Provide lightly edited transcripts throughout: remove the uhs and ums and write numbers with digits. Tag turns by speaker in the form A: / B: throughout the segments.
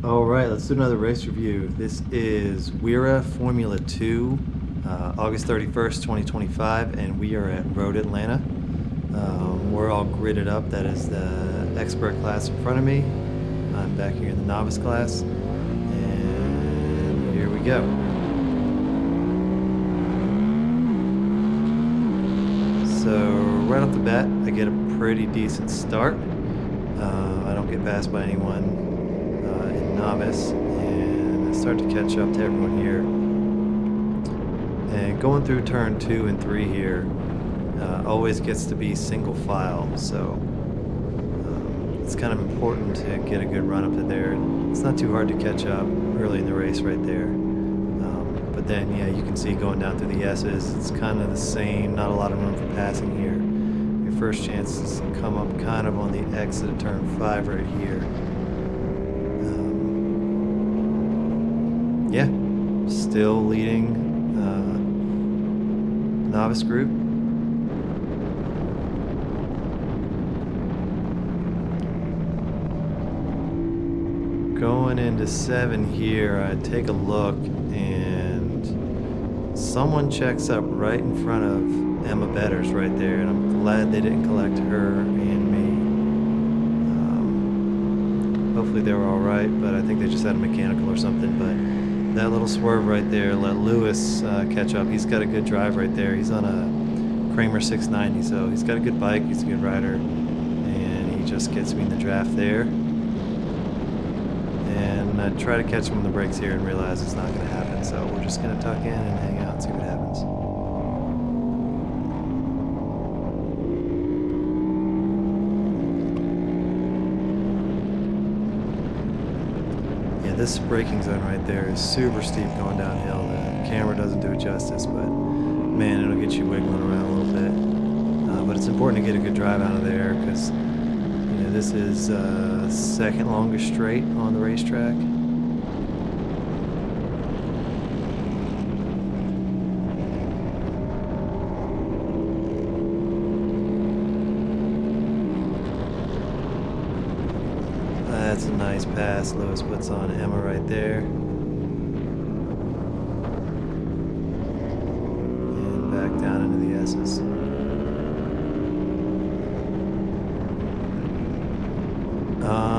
A: All right, let's do another race review. This is WERA Formula 2, August 31st, 2025, and we are at Road Atlanta. We're all gridded up. That is the expert class in front of me. I'm back here in the novice class, and here we go. So right off the bat, I get a pretty decent start. I don't get passed by anyone in novice, and I start to catch up to everyone here. And going through turn 2 and 3 here always gets to be single file, so it's kind of important to get a good run up to there. It's not too hard to catch up early in the race right there. But then, yeah, you can see going down through the S's, it's kind of the same, not a lot of room for passing here. Your first chance is to come up kind of on the exit of turn 5 right here. Yeah, still leading novice group. Going into 7 here, I take a look and someone checks up right in front of Emma Betters right there, and I'm glad they didn't collect her and me. Hopefully they were all right, but I think they just had a mechanical or something. But that little swerve right there let Lewis catch up. He's got a good drive right there. He's on a Kramer 690, so he's got a good bike. He's a good rider, and he just gets me in the draft there. And I try to catch him on the brakes here and realize it's not going to happen, so we're just going to tuck in and hang out and see what happens. Yeah, this braking zone right there is super steep going downhill. The camera doesn't do it justice, but man, it'll get you wiggling around a little bit. But it's important to get a good drive out of there, because this is second longest straight on the racetrack. That's a nice pass Lewis puts on Emma right there. And back down into the S's.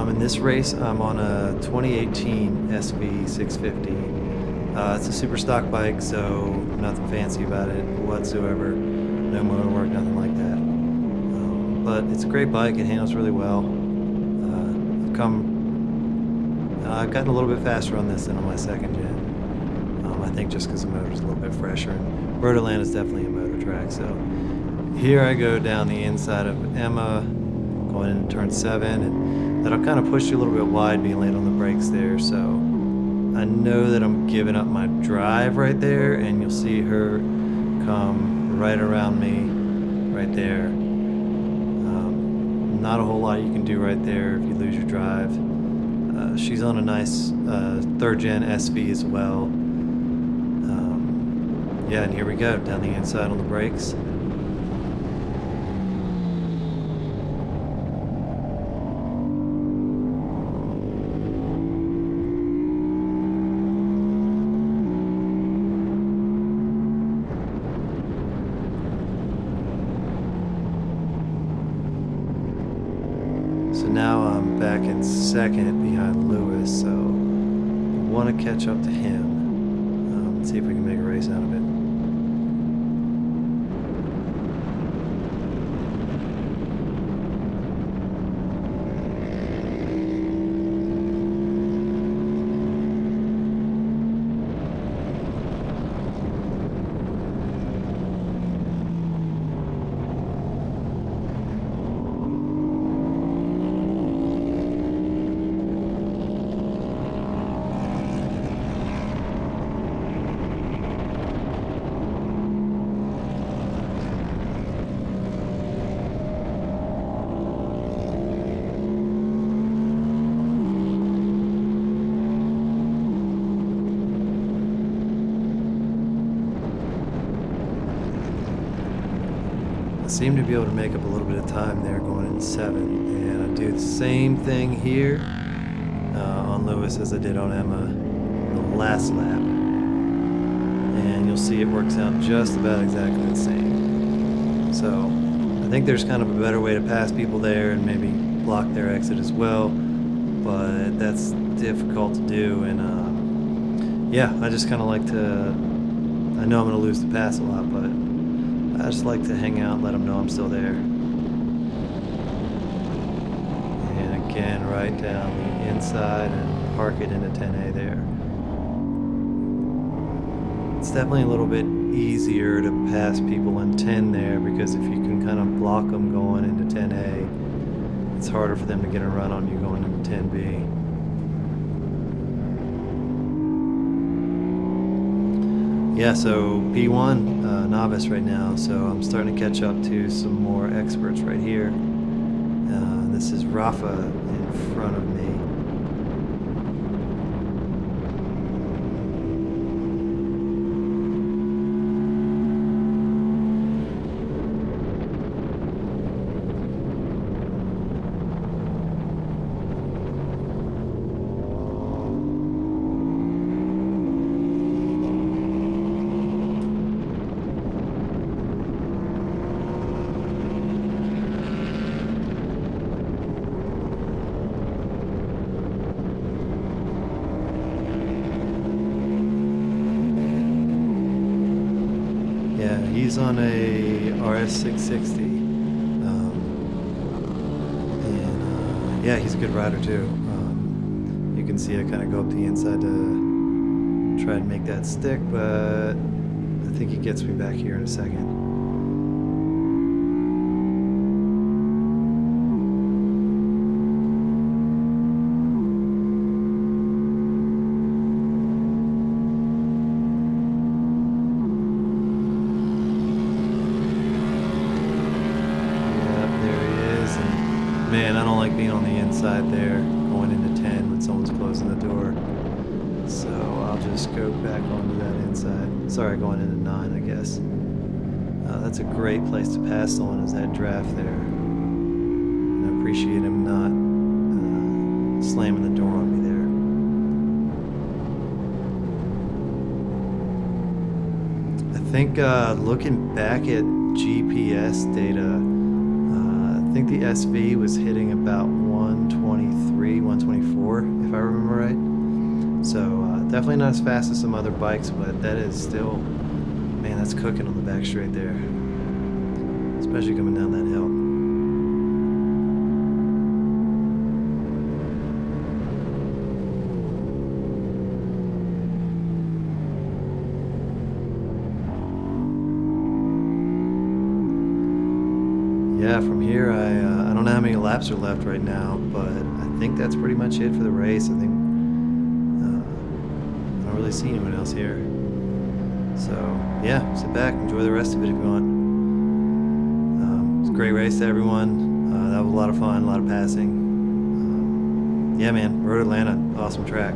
A: In this race, I'm on a 2018 SV650. It's a super stock bike, so nothing fancy about it whatsoever. No motor work, nothing like that. But it's a great bike. It handles really well. I've gotten a little bit faster on this than on my second gen. I think just because the motor's a little bit fresher. And Road Atlanta is definitely a motor track. So here I go down the inside of Emma, going into turn 7, and that'll kind of push you a little bit wide being late on the brakes there. So I know that I'm giving up my drive right there, and you'll see her come right around me right there. Not a whole lot you can do right there if you lose your drive. She's on a nice 3rd gen SV as well. Yeah, and here we go, down the inside on the brakes. So now I'm back in second behind Lewis, so I want to catch up to him. Let's see if we can make a race out of it. I seem to be able to make up a little bit of time there going in 7, and I do the same thing here. on Lewis as I did on Emma the last lap. And you'll see it works out just about exactly the same. So I think there's kind of a better way to pass people there and maybe block their exit as well, but that's difficult to do. And yeah, I just kind of like to, I know I'm going to lose the pass a lot, but I just like to hang out and let them know I'm still there. And again, right down the inside and park it into 10A there. It's definitely a little bit easier to pass people in 10 there, because if you can kind of block them going into 10A, it's harder for them to get a run on you going into 10B. Yeah, so P1, novice right now, so I'm starting to catch up to some more experts right here. This is Rafa in front of me. Yeah, he's on a RS660, and yeah, he's a good rider too. You can see I kind of go up the inside to try and make that stick, but I think he gets me back here in a second. Man, I don't like being on the inside there, going into 10 when someone's closing the door. So I'll just go back onto that inside. Sorry, going into 9, I guess. That's a great place to pass on, is that draft there. And I appreciate him not slamming the door on me there. I think looking back at GPS data, I think the SV was hitting about 123, 124, if I remember right. So definitely not as fast as some other bikes, but that is still, man, that's cooking on the back straight there, especially coming down that hill. Yeah, from here, I don't know how many laps are left right now, but I think that's pretty much it for the race. I think I don't really see anyone else here. So yeah, sit back, enjoy the rest of it if you want. It's a great race to everyone. That was a lot of fun, a lot of passing. Yeah, man, Road Atlanta, awesome track.